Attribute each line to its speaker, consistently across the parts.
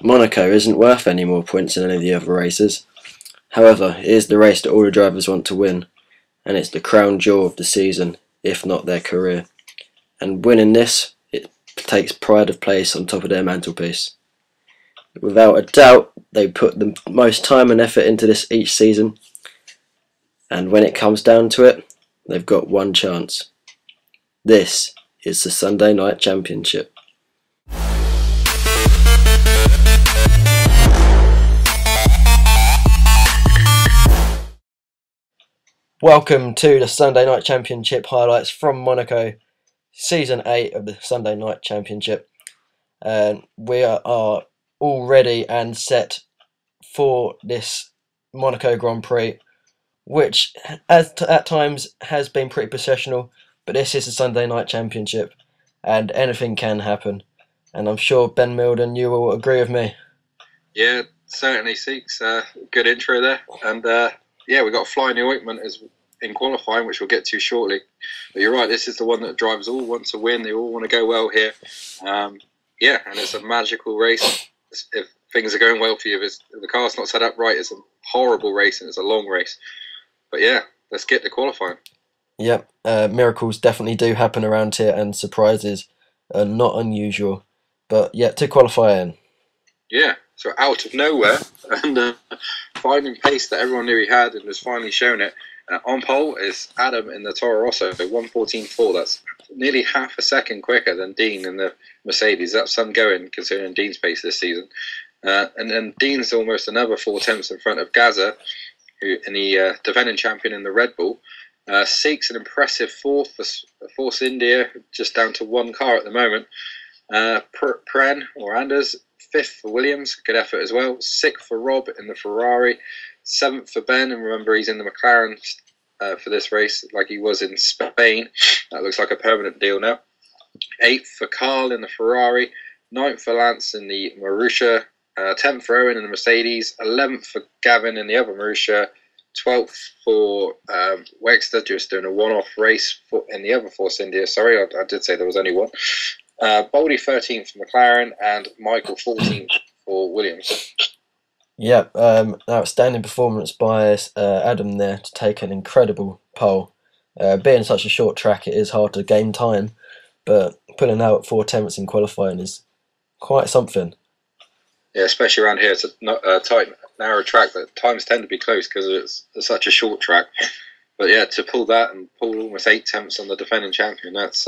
Speaker 1: Monaco isn't worth any more points than any of the other races. However, it is the race that all the drivers want to win, and it's the crown jewel of the season, if not their career. And winning this, it takes pride of place on top of their mantelpiece. Without a doubt, they put the most time and effort into this each season, and when it comes down to it, they've got one chance. This is the Sunday Night Championship. Welcome to the Sunday Night Championship highlights from Monaco, Season 8 of the Sunday Night Championship. We are all ready and set for this Monaco Grand Prix, which at times has been pretty processional, but this is the Sunday Night Championship, and anything can happen. And I'm sure, Ben Milden, you will agree with me.
Speaker 2: Yeah, certainly, Seeks. Good intro there. And yeah, we've got a fly in the ointment as in qualifying, which we'll get to shortly. But you're right, this is the one that drivers all want to win. They all want to go well here. Yeah, and it's a magical race. If things are going well for you, if the car's not set up right, it's a horrible race and it's a long race. But yeah, let's get to qualifying.
Speaker 1: Yep, miracles definitely do happen around here, and surprises are not unusual. But yeah, to qualifying.
Speaker 2: Yeah, so out of nowhere and finding pace that everyone knew he had and was finally shown it. On pole is Adam in the Toro Rosso, 1:14.4. That's nearly half a second quicker than Dean in the Mercedes. That's some going considering Dean's pace this season. And then Dean's almost another 4 tenths in front of Gaza, who in the defending champion in the Red Bull. Seeks an impressive fourth for Force India, just down to one car at the moment. Pren or Anders, fifth for Williams, good effort as well. Sixth for Rob in the Ferrari. Seventh for Ben, and remember he's in the McLaren for this race, like he was in Spain. That looks like a permanent deal now. Eighth for Carl in the Ferrari. Ninth for Lance in the Marussia. 10th for Owen in the Mercedes. 11th for Gavin in the other Marussia. 12th for Wexter, just doing a one-off race in the other Force India. Sorry, I did say there was only one. Boldy 13th for McLaren, and Michael 14th for Williams.
Speaker 1: Yeah, outstanding performance by Adam there to take an incredible pole. Being such a short track, it is hard to gain time, but pulling out 4 tenths in qualifying is quite something.
Speaker 2: Yeah, especially around here, it's a tight, narrow track, but times tend to be close because it's such a short track. But yeah, to pull that and pull almost 8 tenths on the defending champion, that's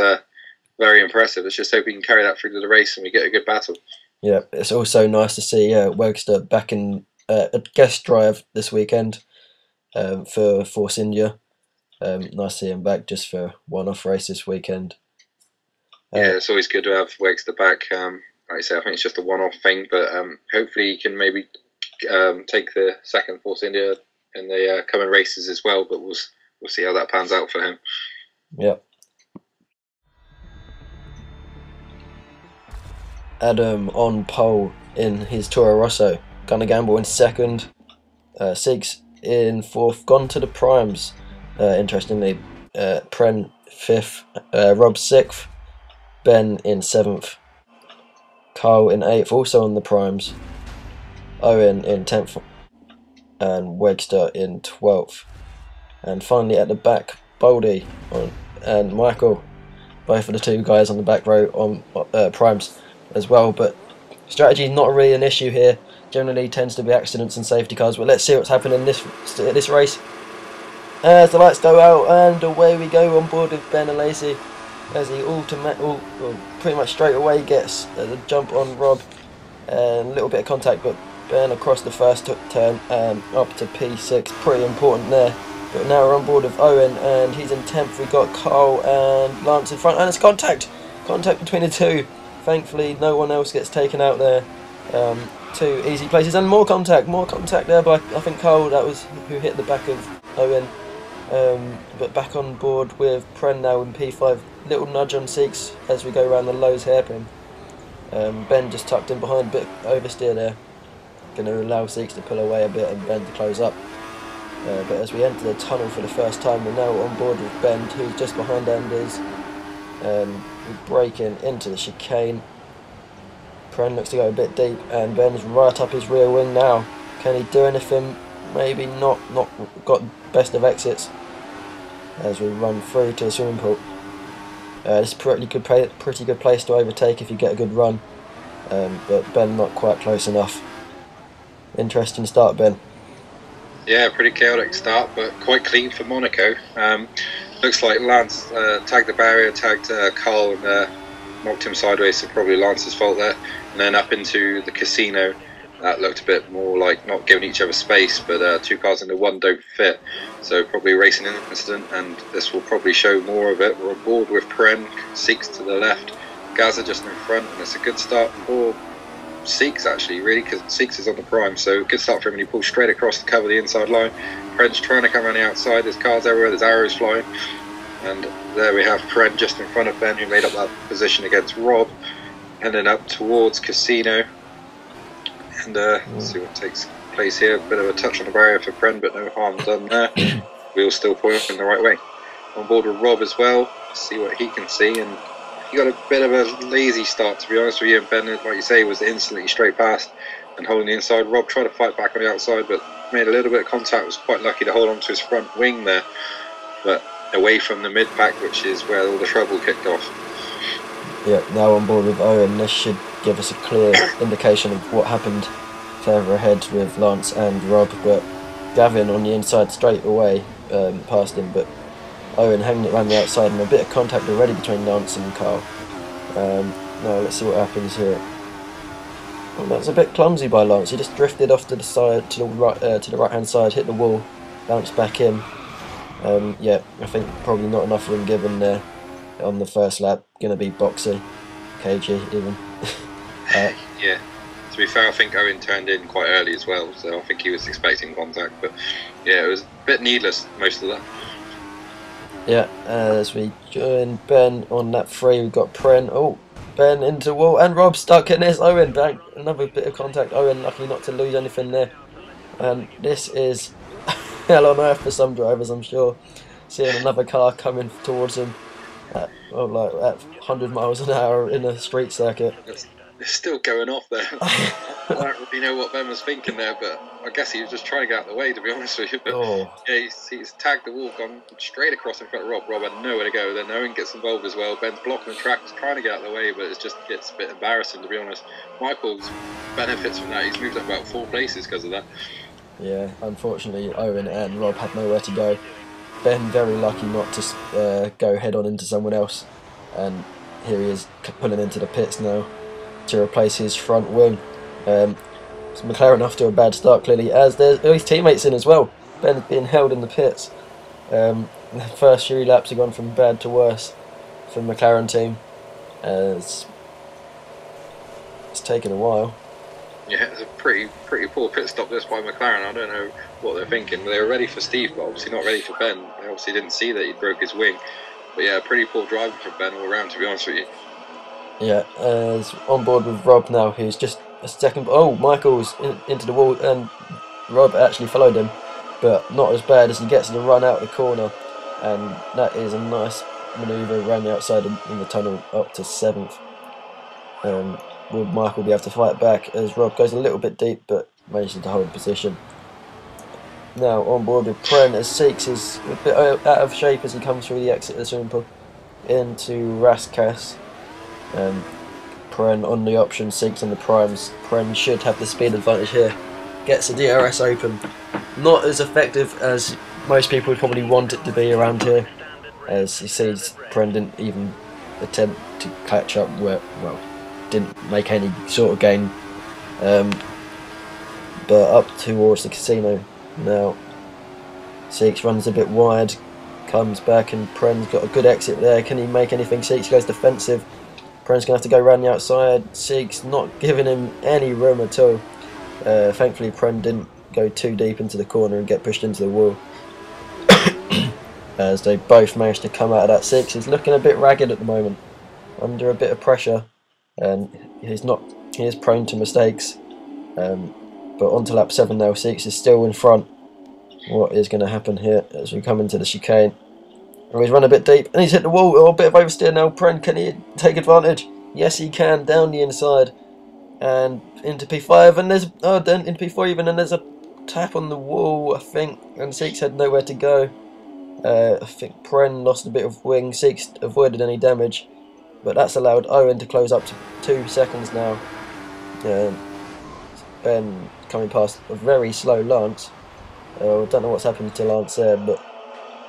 Speaker 2: very impressive. Let's just hope we can carry that through to the race and we get a good battle. Yeah,
Speaker 1: it's also nice to see Wegster back in a guest drive this weekend for Force India. Nice to see him back just for one-off race this weekend.
Speaker 2: Yeah, it's always good to have Wegster back. Like I say, I think it's just a one-off thing, but hopefully he can maybe take the second Force India in the coming races as well. But we'll see how that pans out for him.
Speaker 1: Yep. Adam on pole in his Toro Rosso. Gonna gamble in second. Seeks in fourth. Gone to the primes. Interestingly, Pren fifth. Rob sixth. Ben in seventh. Carl in eighth, also on the primes. Owen in 10th. And Wegster in 12th. And finally at the back, Boldy and Michael. Both of the two guys on the back row on primes as well, but strategy is not really an issue here. Generally tends to be accidents and safety cars, but let's see what's happening in this race. As the lights go out and away we go on board with Ben and Lacey, as he pretty much straight away gets the jump on Rob, and a little bit of contact, but Ben across the first turn up to P6, pretty important there. But now we're on board with Owen and he's in 10th. We've got Carl and Lance in front, and it's contact between the two. Thankfully, no one else gets taken out there. 2 easy places and more contact there by, I think, Carl. That was who hit the back of Owen. But back on board with Pren now in P5. Little nudge on Seeks as we go around the Lowe's hairpin. Ben just tucked in behind, bit oversteer there. Going to allow Seeks to pull away a bit and Ben to close up. But as we enter the tunnel for the first time, we're now on board with Ben, who's just behind Anders. We're braking into the chicane. Pren looks to go a bit deep, and Ben's right up his rear wing now. Can he do anything? Maybe not. Not got best of exits as we run through to the swimming pool. It's pretty good place to overtake if you get a good run, but Ben not quite close enough. Interesting start, Ben.
Speaker 2: Yeah, pretty chaotic start, but quite clean for Monaco. Looks like Lance tagged the barrier, tagged Carl, and knocked him sideways, so probably Lance's fault there. And then up into the casino, that looked a bit more like not giving each other space, but two cars into one don't fit. So probably a racing incident, and this will probably show more of it. We're on board with Pren, Seeks to the left, Gaza just in front, and it's a good start for Seeks actually, really, because Seeks is on the prime, so good start for him, and he pulls straight across to cover the inside line. Pren's trying to come around the outside, there's cars everywhere, there's arrows flying, and there we have Pren just in front of Ben, who made up that position against Rob, heading up towards Casino, and see what takes place here. A bit of a touch on the barrier for Pren, but no harm done there. Wheels still pointing the right way. On board with Rob as well, see what he can see, and he got a bit of a lazy start, to be honest with you, and Ben, like you say, was instantly straight past and holding the inside. Rob tried to fight back on the outside, but made a little bit of contact, was quite lucky to hold on to his front wing there, but away from the mid-pack, which is where all the trouble kicked off.
Speaker 1: Yeah, now on board with Owen, this should give us a clear indication of what happened further ahead with Lance and Rob, but Gavin on the inside straight away past him, but Owen hanging it around the outside, and a bit of contact already between Lance and Carl. Now let's see what happens here. Well, that's a bit clumsy by Lance. He just drifted off to the side, to the right hand side, hit the wall, bounced back in. Yeah, I think probably not enough room given there on the first lap. Gonna be boxy, cagey even.
Speaker 2: Yeah. To be fair, I think Owen turned in quite early as well, so I think he was expecting contact. But yeah, it was a bit needless, most of that.
Speaker 1: Yeah, as we join Ben on lap 3, we've got Pren. Oh, Ben into the wall, and Rob stuck in this. Owen back, another bit of contact. Owen lucky not to lose anything there. And this is hell on earth for some drivers, I'm sure. Seeing another car coming towards him at 100 miles an hour in a street circuit.
Speaker 2: It's still going off there. I don't really know what Ben was thinking there, but I guess he was just trying to get out of the way, to be honest with you. But yeah, he's tagged the wall, gone straight across in front of Rob. Rob had nowhere to go. Then Owen gets involved as well. Ben's blocking the track, trying to get out of the way, but it's a bit embarrassing, to be honest. Michael's benefits from that. He's moved up about 4 places because of that. Yeah,
Speaker 1: unfortunately, Owen and Rob had nowhere to go. Ben very lucky not to go head on into someone else, and here he is pulling into the pits now to replace his front wing. So McLaren off to a bad start clearly, as there's his teammates in as well. Ben's being held in the pits. The first few laps have gone from bad to worse for the McLaren team. It's taken a while.
Speaker 2: Yeah, it's a pretty poor pit stop this by McLaren. I don't know what they're thinking. They were ready for Steve, but obviously not ready for Ben. They obviously didn't see that he broke his wing. But yeah, pretty poor driving for Ben all around, to be honest with you.
Speaker 1: Yeah, on board with Rob now, who's just a second. Oh, Michael's into the wall, and Rob actually followed him, but not as bad as he gets the run out the corner, and that is a nice manoeuvre around the outside in the tunnel up to 7th. Will Michael be able to fight back as Rob goes a little bit deep, but manages to hold position. Now on board with Pren, as Seeks is a bit out of shape as he comes through the exit of the swimming pool into Raskas. Pren on the option, Seeks on the primes. Pren should have the speed advantage here. Gets the DRS open. Not as effective as most people would probably want it to be around here, as he sees Pren didn't even attempt to catch up where, well, didn't make any sort of gain. But up towards the casino now. Seeks runs a bit wide, comes back, and Pren's got a good exit there. Can he make anything? Seeks goes defensive. Pren's going to have to go around the outside. Seeks not giving him any room at all. Thankfully Pren didn't go too deep into the corner and get pushed into the wall. As they both managed to come out of that. Seeks is looking a bit ragged at the moment, under a bit of pressure, and he is prone to mistakes. But on to lap 7 now. Seeks is still in front. What is going to happen here as we come into the chicane? Oh, he's run a bit deep, and he's hit the wall. Oh, a bit of oversteer now. Pren, can he take advantage? Yes, he can, down the inside. and into P5, and there's then into P4 even, and there's a tap on the wall, I think, and Seeks had nowhere to go. I think Pren lost a bit of wing. Seeks avoided any damage, but that's allowed Owen to close up to 2 seconds now. Ben coming past a very slow Lance. I don't know what's happened to Lance there, but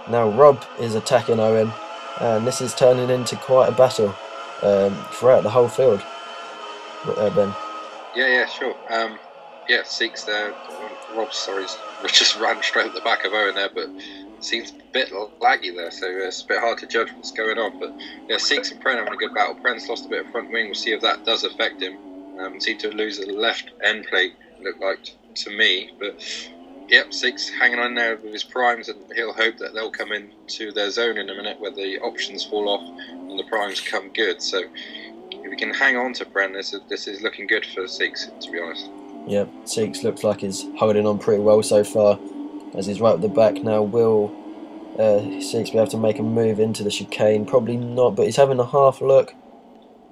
Speaker 1: now Rob is attacking Owen, and this is turning into quite a battle throughout the whole field. Ben.
Speaker 2: Yeah, sure. Yeah, Seeks there. Rob, sorry, just ran straight at the back of Owen there, but seems a bit laggy there, so it's a bit hard to judge what's going on. But yeah, Seeks and Pren having a good battle. Pren's lost a bit of front wing. We'll see if that does affect him. Seemed to lose the left end plate, looked like to me. But yep, Seeks hanging on there with his primes, and he'll hope that they'll come into their zone in a minute where the options fall off and the primes come good. So if we can hang on to Pren, this is looking good for Seeks, to be honest.
Speaker 1: Yep, Seeks looks like he's holding on pretty well so far, as he's right at the back now. Will Seeks be able to make a move into the chicane? Probably not, but he's having a half look,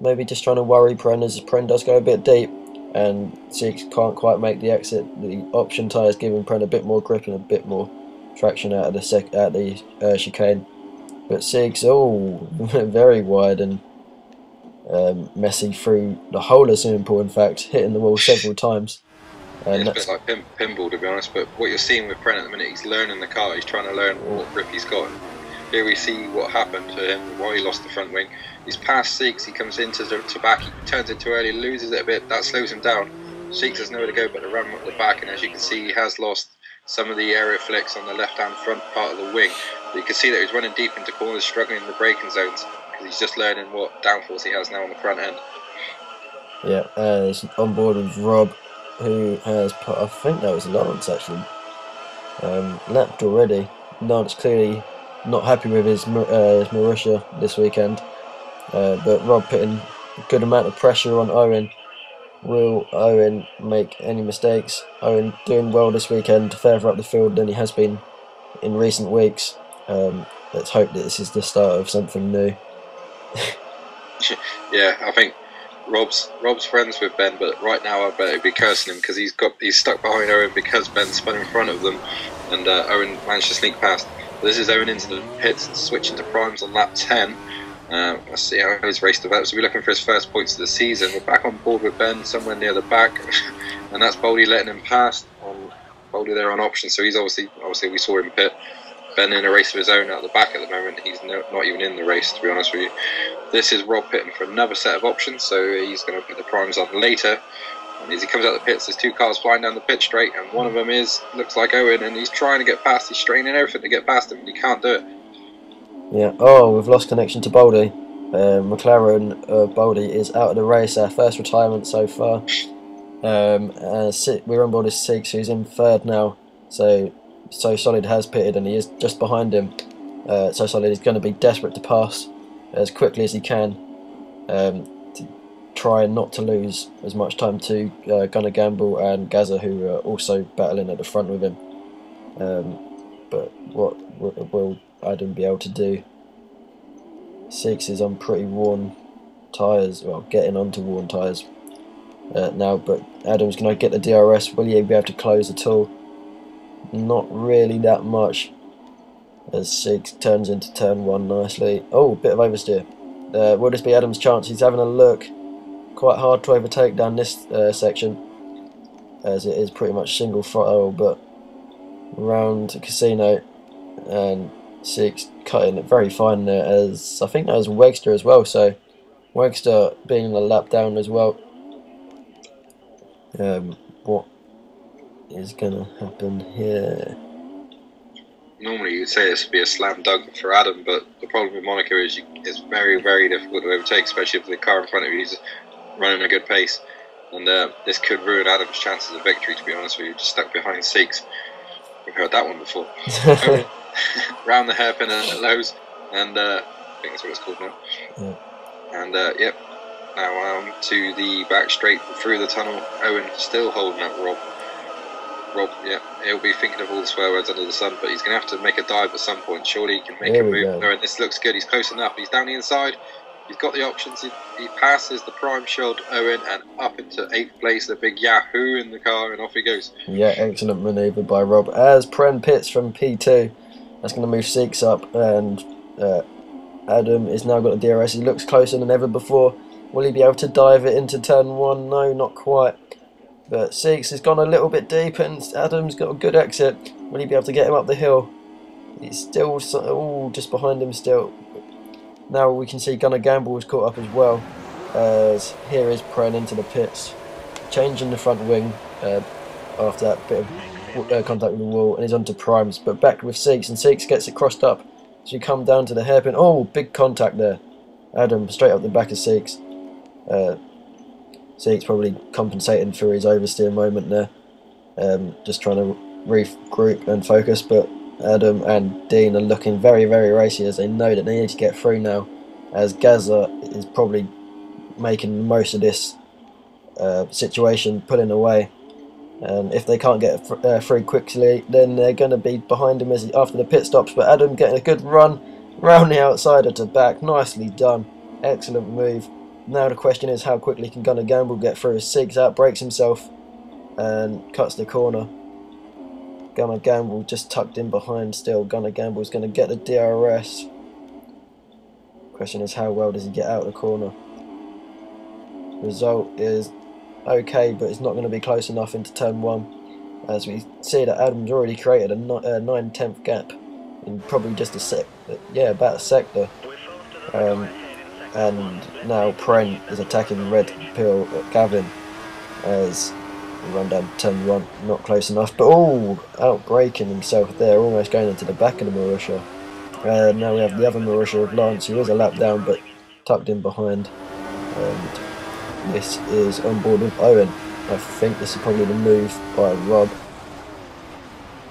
Speaker 1: maybe just trying to worry Pren, as Pren does go a bit deep, and Seeks can't quite make the exit. The option tyre is giving Pren a bit more grip and a bit more traction out of the chicane, but Seeks, very wide and messy through the whole of swimming pool, in fact, hitting the wall several times.
Speaker 2: And it's a bit like pinball, to be honest, but what you're seeing with Pren at the minute, he's learning the car, he's trying to learn what grip he's got. Here we see what happened to him, why he lost the front wing. He's past Seeks, he comes into the back, he turns it too early, loses it a bit, that slows him down. Seeks has nowhere to go but to run at the back, and as you can see, he has lost some of the aero flicks on the left-hand front part of the wing. But you can see that he's running deep into corners, struggling in the braking zones, because he's just learning what downforce he has now on the front end.
Speaker 1: Yeah, he's on board with Rob, who has put, I think that was Lance actually, lapped already. Lance clearly not happy with his Marussia this weekend, but Rob putting a good amount of pressure on Owen. Will Owen make any mistakes? Owen doing well this weekend, further up the field than he has been in recent weeks. Let's hope that this is the start of something new.
Speaker 2: Yeah, I think Rob's friends with Ben, but right now I better be cursing him because he's stuck behind Owen because Ben spun in front of them, and Owen managed to sneak past. But this is Owen into the pits and switching to primes on lap 10. Let's see how his race develops. We'll be looking for his first points of the season. We're back on board with Ben somewhere near the back, and that's Boldy letting him pass. Boldy there on option, so he's obviously we saw him pit. Ben in a race of his own out the back at the moment. He's not even in the race, to be honest with you. This is Rob pitting for another set of options, so he's going to put the primes on later. And as he comes out the pits, there's 2 cars flying down the pit straight, and one of them looks like Owen, and he's trying to get past. He's straining everything to get past him, and he can't do it.
Speaker 1: Yeah. We've lost connection to Boldy. McLaren Boldy is out of the race. Our first retirement so far. We're on board with Seeks, who's in 3rd now. So Solid has pitted, and he is just behind him. So Solid is going to be desperate to pass as quickly as he can, to try not to lose as much time to Gunnar Gamble and Gaza, who are also battling at the front with him. But what will Adam be able to do? Seeks is on pretty worn tyres, well, getting onto worn tyres now, but Adam's going to get the DRS. Will he be able to close at all? Not really that much, as Seeks turns into turn 1 nicely. Oh, bit of oversteer. Will this be Adam's chance? He's having a look. Quite hard to overtake down this section, as it is pretty much single throttle, but round to Casino, and Seeks cutting it very fine there, as I think that was Wegster as well, so Wegster being a lap down as well. What is going to happen here?
Speaker 2: Normally you'd say this would be a slam dunk for Adam, but the problem with Monaco is it's very, very difficult to overtake, especially if the car in front of you is running a good pace, and this could ruin Adam's chances of victory, to be honest with you. Just stuck behind Seeks. We've heard that one before. Round the hairpin and lows, and I think that's what it's called now. Yeah. And yep, now to the back straight through the tunnel. Owen still holding up Rob, yeah, he'll be thinking of all the swear words under the sun, but he's going to have to make a dive at some point. Surely he can make a move. No, and this looks good. He's close enough. He's down the inside. He's got the options. He passes the prime shield Owen and up into 8th place. The big Yahoo in the car, and off he goes.
Speaker 1: Yeah, excellent manoeuvre by Rob. As Pren pits from P2, that's going to move Seeks up, and Adam is now got a DRS. He looks closer than ever before. Will he be able to dive it into turn 1? No, not quite. But Seeks has gone a little bit deep, and Adam's got a good exit. Will he be able to get him up the hill? He's still just behind him still. Now we can see Gunnar Gamble is caught up as well. As here is Pren into the pits, changing the front wing after that bit of contact with the wall, and he's onto primes. But back with Seeks, and Seeks gets it crossed up. So you come down to the hairpin. Oh, big contact there. Adam straight up the back of Seeks. Seeks probably compensating for his oversteer moment there. Just trying to regroup and focus, but Adam and Dean are looking very, very racy as they know that they need to get through now, as Gaza is probably making the most of this situation, pulling away. And if they can't get through quickly, then they're going to be behind him after the pit stops. But Adam getting a good run round the outsider to back. Nicely done. Excellent move. Now the question is, how quickly can Gunnar Gamble get through? Seeks out, breaks himself, and cuts the corner. Gunnar Gamble just tucked in behind still. Gunnar Gamble is going to get the DRS. Question is, how well does he get out of the corner? Result is okay, but it's not going to be close enough into turn 1, as we see that Adam's already created a 9/10 gap in probably just about a sector. And now Pren is attacking red pill Gavin as we run down turn 1, not close enough, but outbraking himself there, almost going into the back of the Marussia. Now we have the other Marussia of Lance, who is a lap down but tucked in behind, and this is on board with Owen. I think this is probably the move by Rob.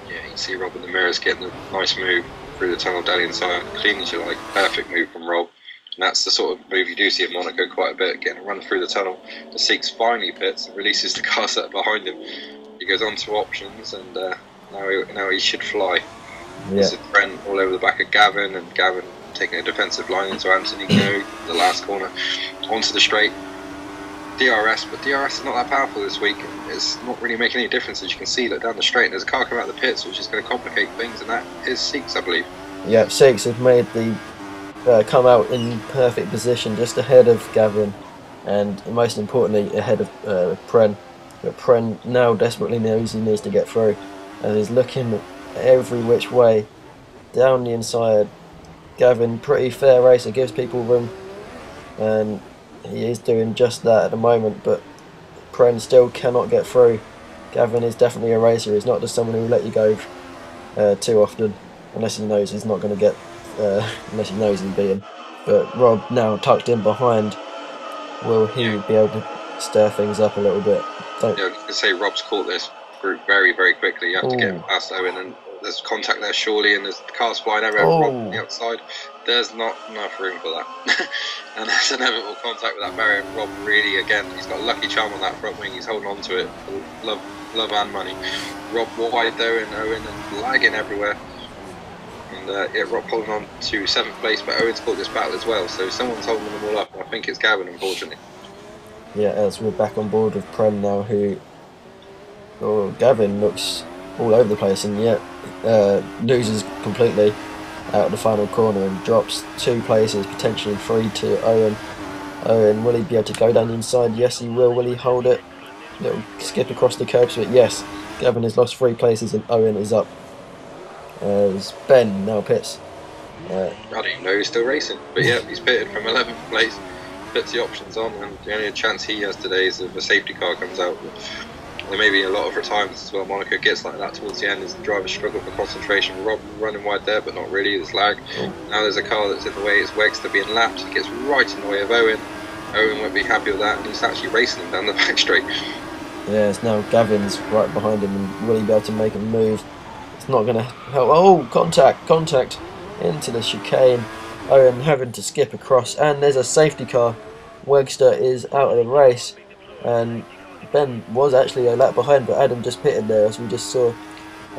Speaker 2: Yeah, you can see Rob in the mirrors getting a nice move through the tunnel down the inside, clean as you like, perfect move from Rob. And that's the sort of move you do see at Monaco quite a bit, getting a run through the tunnel. The Seeks finally pits and releases the car set behind him. He goes on to options, and now he should fly.
Speaker 1: Yeah.
Speaker 2: This is Brent all over the back of Gavin, and Gavin taking a defensive line into Anthony No, the last corner, onto the straight. DRS, but DRS is not that powerful this week. It's not really making any difference, as you can see that down the straight. There's a car coming out of the pits, which is going to complicate things, and that is Seeks, I believe.
Speaker 1: Yeah, Seeks have made the come out in perfect position, just ahead of Gavin, and most importantly ahead of Pren. But Pren now desperately knows he needs to get through, and he's looking every which way down the inside. Gavin, pretty fair racer, gives people room, and he is doing just that at the moment, but Pren still cannot get through. Gavin is definitely a racer. He's not just someone who will let you go too often, unless he knows he's not going to get unless he knows he's beaten. But Rob now tucked in behind. Will he be able to stir things up a little bit?
Speaker 2: Yeah, I was going to say Rob's caught this group very, very quickly. You have to get past Owen, and there's contact there surely, and there's cars flying everywhere. Rob on the outside. There's not enough room for that. And there's inevitable contact with that barrier. Rob really, again, he's got a lucky charm on that front wing. He's holding on to it. Love and money. Rob wide there, and Owen and lagging everywhere. And Rob holding on to 7th place, but Owen's caught this battle as well, so someone's holding them all up, and I think it's Gavin, unfortunately. Yeah,
Speaker 1: as we're back on board with Prem now, Gavin looks all over the place, and yet loses completely out of the final corner and drops 2 places, potentially 3 to Owen. Owen, will he be able to go down the inside? Yes, he will. Will he hold it? Little skip across the curbs, but yes, Gavin has lost 3 places and Owen is up. As Ben now pits.
Speaker 2: I don't even know he's still racing, but yeah, he's pitted from 11th place, puts the options on, and the only chance he has today is if a safety car comes out. There may be a lot of retirements as well. Monaco gets like that towards the end as the drivers struggle for concentration. Rob running wide there, but not really, there's lag. Now there's a car that's in the way, it's Wegster being lapped, he gets right in the way of Owen. Owen won't be happy with that, and he's actually racing him down the back straight.
Speaker 1: Yes, now Gavin's right behind him, and will he be able to make a move? It's not going to help. Oh, contact into the chicane. Owen having to skip across, and there's a safety car. Wegster is out of the race, and Ben was actually a lap behind, but Adam just pitted there, as we just saw.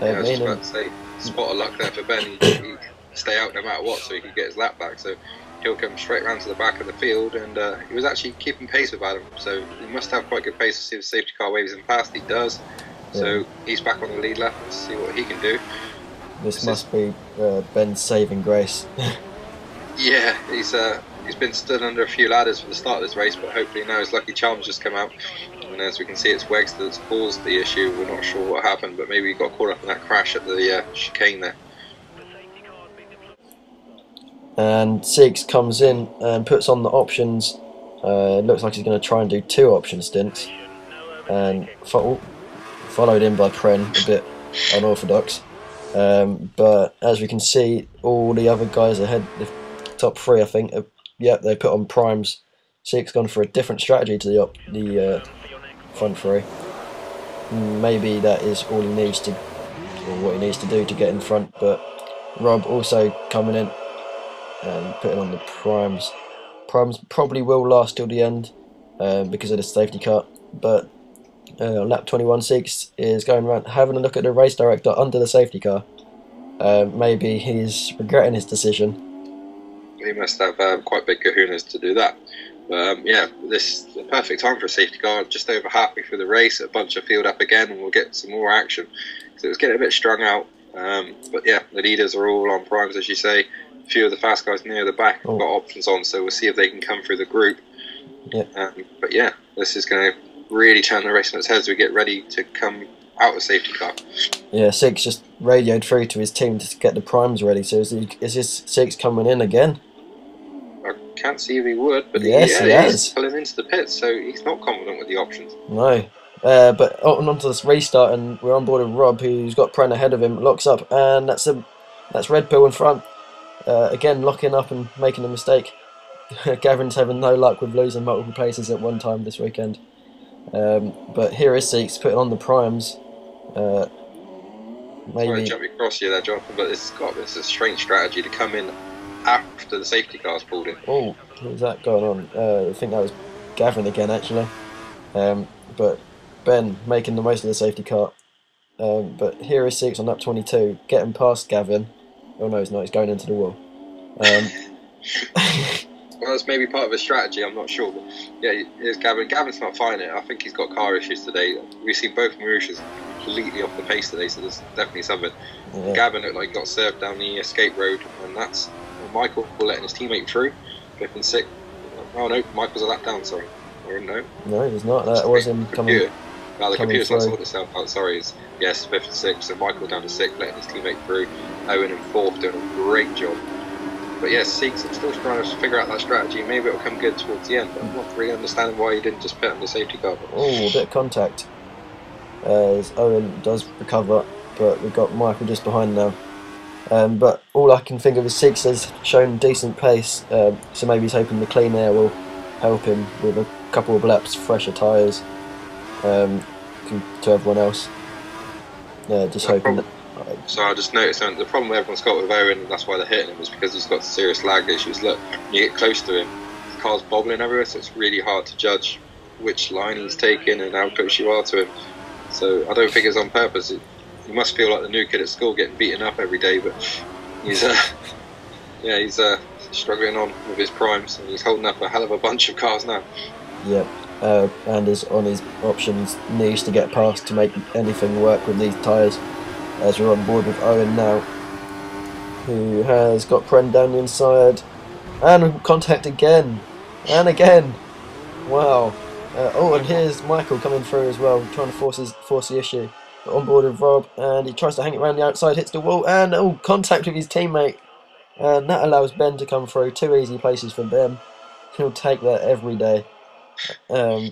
Speaker 2: I was just about to say, spot of luck there for Ben. He'd stay out no matter what, so he could get his lap back. So he'll come straight round to the back of the field, and he was actually keeping pace with Adam, so he must have quite good pace to see if the safety car waves him past. He does, so he's back on the lead lap. Let's see what he can do.
Speaker 1: This must be Ben's saving grace.
Speaker 2: Yeah, he's been stood under a few ladders for the start of this race, but hopefully now his lucky charms just come out. And as we can see, it's Wegs that's caused the issue. We're not sure what happened, but maybe he got caught up in that crash at the chicane there.
Speaker 1: And Siegs comes in and puts on the options. Looks like he's going to try and do 2 option stints, and followed in by Pren, a bit unorthodox. But as we can see, all the other guys ahead, the top 3, I think, they put on primes. Siegs gone for a different strategy to the front 3. Maybe that is all he needs to, or what he needs to do to get in front. But Rob also coming in and putting on the primes. Primes probably will last till the end because of the safety car. But lap 21, Siegs is going around having a look at the race director under the safety car. Maybe he's regretting his decision.
Speaker 2: He must have quite big kahunas to do that. Yeah, this is the perfect time for a safety car. Just over halfway through the race, a bunch of field up again, and we'll get some more action. So it was getting a bit strung out. But yeah, the leaders are all on primes, as you say. A few of the fast guys near the back have got options on, so we'll see if they can come through the group.
Speaker 1: Yeah.
Speaker 2: But yeah, this is going to really turn the race on its head as we get ready to come out of safety car.
Speaker 1: Yeah, Siegs just radioed through to his team to get the primes ready. So is this Siegs coming in again?
Speaker 2: I can't see if he would, but
Speaker 1: yes, he has.
Speaker 2: He's pulling into the pits, so he's not confident with the options.
Speaker 1: No. But onto this restart, and we're on board with Rob, who's got Pren ahead of him, locks up, and that's Red Bull in front. Again, locking up and making a mistake. Gavin's having no luck with losing multiple places at one time this weekend. But here is Siegs putting on the primes. Maybe.
Speaker 2: Sorry to jump across you there, Jonathan, but it's a strange strategy to come in after the safety car's pulled in.
Speaker 1: Oh, who's that going on? I think that was Gavin again, actually. But Ben making the most of the safety car. But here is Siegs on lap 22, getting past Gavin. Oh no, he's not. He's going into the wall.
Speaker 2: Well, that's maybe part of his strategy. I'm not sure, but yeah, here's Gavin. Gavin's not finding it. I think he's got car issues today. We've seen both Mauritius completely off the pace today, so there's definitely something. Yeah. Gavin looked like he got served down the escape road, and that's Michael letting his teammate through. 5th and 6th. Oh no, Michael's a lap down. Sorry. Or no.
Speaker 1: No, he's not. That was him coming.
Speaker 2: No, the computer's not sorted itself out. Sorry, yes, 5th and 6th. So Michael down to 6th, letting his teammate through. Owen in 4th, doing a great job. But yes, Siegs, I'm still trying to figure out that strategy. Maybe it'll come good towards the end, but I'm not really understanding why he didn't just put on the safety car.
Speaker 1: Oh, a bit of contact. As Owen does recover, but we've got Michael just behind now. But all I can think of is Siegs has shown decent pace, so maybe he's hoping the clean air will help him with a couple of laps, fresher tyres to everyone else. Just hoping that.
Speaker 2: So I just noticed the problem everyone's got with Owen, and that's why they're hitting him, is because he's got serious lag issues. Look, when you get close to him, the car's bobbling everywhere, so it's really hard to judge which line he's taking and how close you are to him. So I don't think it's on purpose. He must feel like the new kid at school getting beaten up every day, but he's he's struggling on with his primes, and he's holding up a hell of a bunch of cars now.
Speaker 1: Yep, and is on his options, needs to get past to make anything work with these tyres. As we're on board with Owen now, who has got Pren down the inside, and contact again, and again. Wow. And here's Michael coming through as well, trying to force the issue. But on board with Rob, and he tries to hang it around the outside, hits the wall, and contact with his teammate. And that allows Ben to come through. 2 easy places for Ben. He'll take that every day. And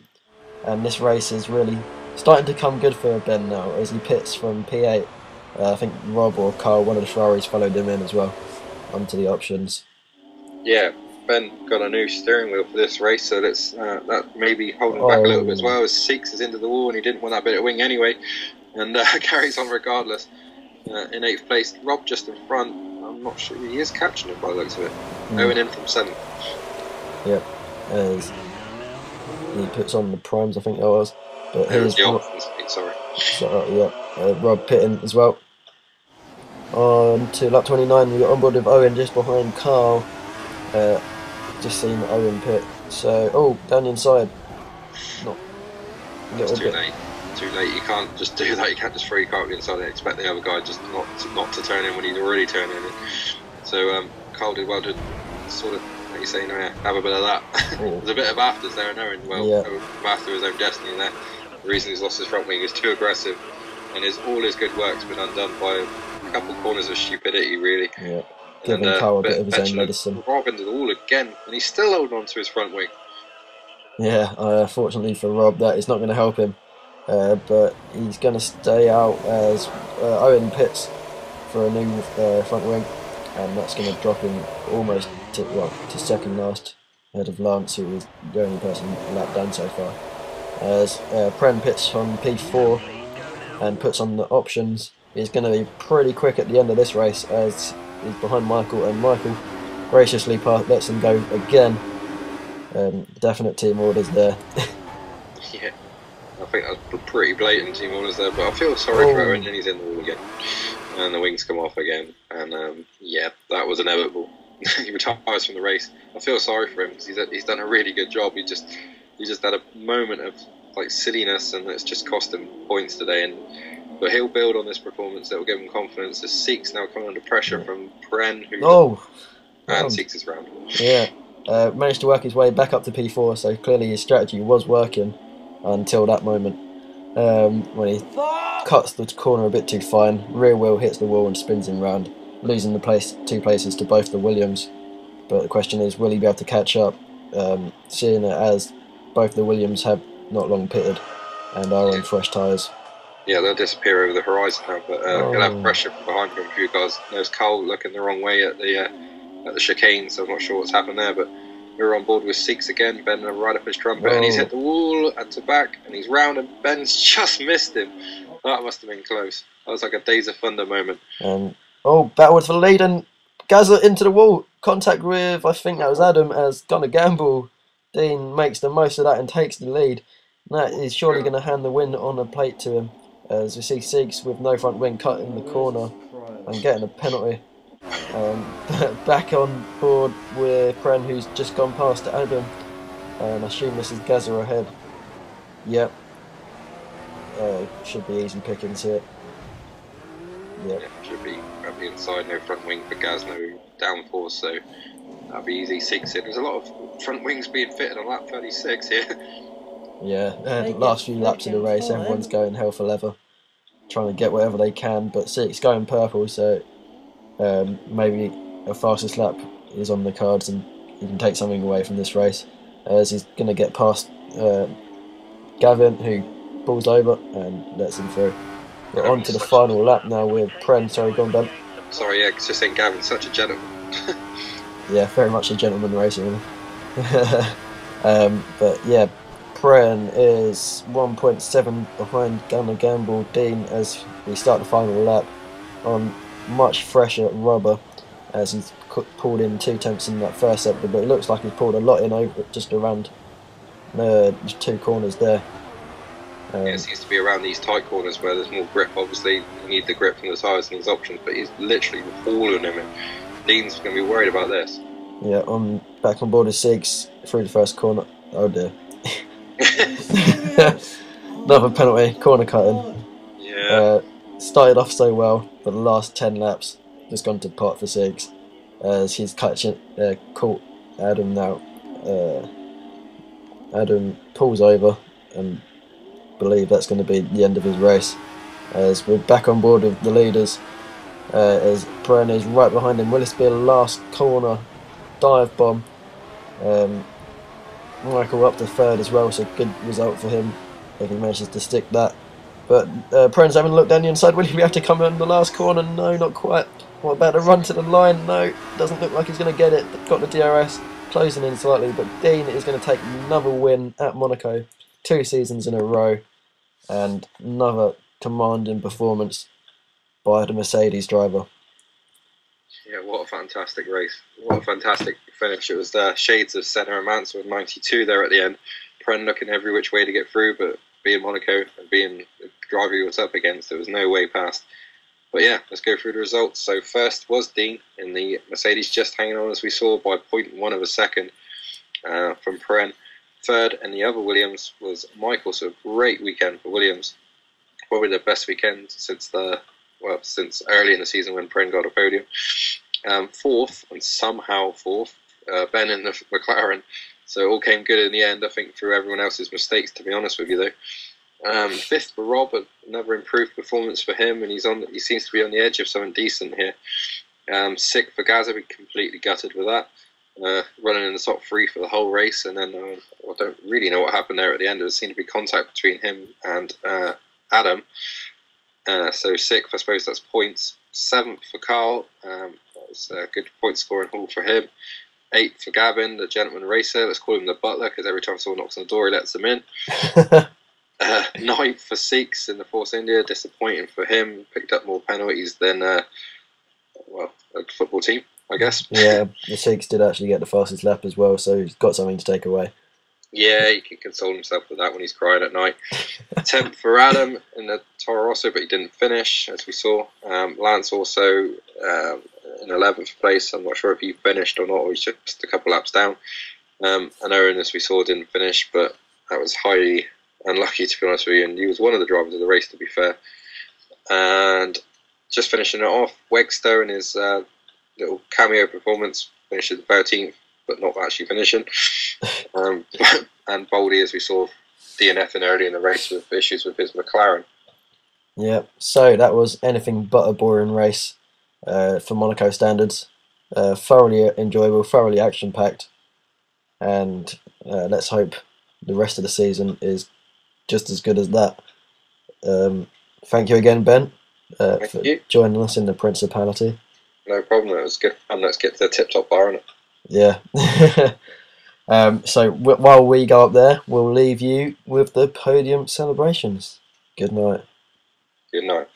Speaker 1: this race is really starting to come good for Ben now, as he pits from P8. I think Rob or Carl, one of the Ferraris, followed him in as well, onto the options.
Speaker 2: Yeah, Ben got a new steering wheel for this race, so that's that may be holding back a little bit as well, as Siegs is into the wall and he didn't want that bit of wing anyway, and carries on regardless. In 8th place, Rob just in front. I'm not sure, he is catching it by the looks of it. Owen in from 7th.
Speaker 1: Yep, as he puts on the primes, I think that was. But here's
Speaker 2: sorry.
Speaker 1: Rob pitting as well. On to lap 29, we got on board with Owen just behind Carl. just seen Owen pit. So, oh, down the inside. Not a
Speaker 2: That's
Speaker 1: little
Speaker 2: too
Speaker 1: bit.
Speaker 2: late. Too late. You can't just do that. You can't just throw your car up the inside and expect the other guy just not to turn in when he's already turning in. So Cole did well to sort of, like you say, have a bit of that. There's a bit of afters there, knowing after his own destiny there. The reason he's lost his front wing is too aggressive, and all his good work's been undone by a couple of corners of stupidity, really.
Speaker 1: Yeah, giving Cole a bit of his own medicine.
Speaker 2: Rob into the wall again, and he's still holding on to his front wing.
Speaker 1: Yeah, fortunately for Rob, that is not going to help him. But he's going to stay out as Owen pits for a new front wing, and that's going to drop him almost to second last, ahead of Lance, who is the only person lapped down so far. As Pren pits on P4 and puts on the options, he's going to be pretty quick at the end of this race, as he's behind Michael, and Michael graciously lets him go again. Definite team orders there.
Speaker 2: Yeah, I think that's pretty blatant team orders there, but I feel sorry for Owen, and he's in the wall again, and the wings come off again, and yeah, that was inevitable. He retires from the race. I feel sorry for him because he's done a really good job. He just had a moment of like silliness, and it's just cost him points today. But he'll build on this performance. That will give him confidence. As Seek's now coming under pressure from Pren, and Seek's is round.
Speaker 1: Yeah. Managed to work his way back up to P4, so clearly his strategy was working until that moment when he cuts the corner a bit too fine, rear wheel hits the wall and spins him round, losing the two places to both the Williams. But the question is, will he be able to catch up, seeing it as both the Williams have not long pitted and are on fresh tyres.
Speaker 2: Yeah, they'll disappear over the horizon now, but he'll have pressure from behind him. A few guys. There's Cole looking the wrong way at the chicane, so I'm not sure what's happened there, but we're on board with Seeks again. Ben right up his trumpet, and he's hit the wall and to back, and he's round, and Ben's just missed him. That must have been close. That was like a Days of Thunder moment.
Speaker 1: Backwards for the lead, and Gazza into the wall. Contact with, I think that was Adam, as gonna gamble. Dean makes the most of that and takes the lead. And that is surely going to hand the win on a plate to him, as we see Seeks with no front wing cutting the corner and getting a penalty. Back on board with Pren, who's just gone past Adam, and I assume this is Gazza ahead. Yep. Should be easy pickings here. Yep.
Speaker 2: Yeah, should be at the inside, no front wing for Gaz, no downforce, so that'll be easy. Seeks in. There's a lot of front wings being fitted on lap 36 here.
Speaker 1: Yeah, the last few laps of the race, everyone's going hell for leather, trying to get whatever they can, but Seeks going purple, so maybe a fastest lap is on the cards and he can take something away from this race, as he's going to get past Gavin, who pulls over and lets him through. We're on to the final lap now with Pren. Sorry, go on, Ben.
Speaker 2: Sorry, yeah, just saying Gavin's such a gentleman.
Speaker 1: Yeah, very much a gentleman racing. But yeah, Pren is 1.7 behind Gunner Gamble Dean as we start the final lap on much fresher rubber, as he's pulled in 2 tenths in that first sector, but it looks like he's pulled a lot in over just around the 2 corners there.
Speaker 2: Yeah, it seems to be around these tight corners where there's more grip. Obviously, you need the grip from the tyres and his options, but he's literally hauling him, and Dean's going to be worried about this.
Speaker 1: Yeah, I'm back on board with Seeks through the first corner. Oh dear. Another penalty, corner cutting.
Speaker 2: Yeah.
Speaker 1: Started off so well, but the last 10 laps just gone to pot for Seeks, as he's caught Adam now. Adam pulls over and believe that's going to be the end of his race, as we're back on board with the leaders, as Pren is right behind him. Will this be a last corner dive bomb? Michael up to 3rd as well, so good result for him if he manages to stick that. But Pren's having a look down the inside. Will he be able to come in the last corner? No, not quite. What about a run to the line? No, doesn't look like he's going to get it. Got the DRS, closing in slightly, but Dean is going to take another win at Monaco, 2 seasons in a row, and another commanding performance by the Mercedes driver.
Speaker 2: Yeah, what a fantastic race. What a fantastic finish. It was shades of Senna and Mansell with 92 there at the end. Pren looking every which way to get through, but being Monaco and being the driver he was up against, there was no way past. But yeah, let's go through the results. So first was Dean in the Mercedes, just hanging on as we saw by 0.1 of a second. from Pren. Third, and the other Williams was Michael. So great weekend for Williams. Probably the best weekend since early in the season when Pren got a podium. Fourth, and somehow fourth, Ben in the McLaren. So it all came good in the end, I think, through everyone else's mistakes, to be honest with you, though. Fifth for Rob, another improved performance for him, and he seems to be on the edge of something decent here. Sixth for Gaza, we completely gutted with that. Running in the top three for the whole race, and then I don't really know what happened there at the end. There seemed to be contact between him and Adam. So sixth, I suppose that's points. Seventh for Carl, that was a good point scoring haul for him. Eighth for Gavin, the gentleman racer. Let's call him the butler, because every time someone knocks on the door, he lets them in. Ninth for Six in the Force India. Disappointing for him. Picked up more penalties than a football team, I guess.
Speaker 1: Yeah, the Six did actually get the fastest lap as well, so he's got something to take away.
Speaker 2: Yeah, he can console himself with that when he's crying at night. 10th for Adam in the Toro Rosso, but he didn't finish, as we saw. Lance also in 11th place. I'm not sure if he finished or not, or he's just a couple laps down. And Owen, as we saw, didn't finish, but that was highly unlucky, to be honest with you. And he was one of the drivers of the race, to be fair. And just finishing it off, Wegster in his little cameo performance finishes 13th, but not actually finishing. And Boldy, as we saw, DNFing early in the race with issues with his McLaren.
Speaker 1: Yeah, so that was anything but a boring race for Monaco standards. Thoroughly enjoyable, thoroughly action-packed, and let's hope the rest of the season is just as good as that. Thank you again, Ben, for joining us in the Principality.
Speaker 2: No problem, it was good fun. Let's get to the tip-top bar, innit?
Speaker 1: Yeah. So while we go up there, we'll leave you with the podium celebrations. Good night.
Speaker 2: Good night.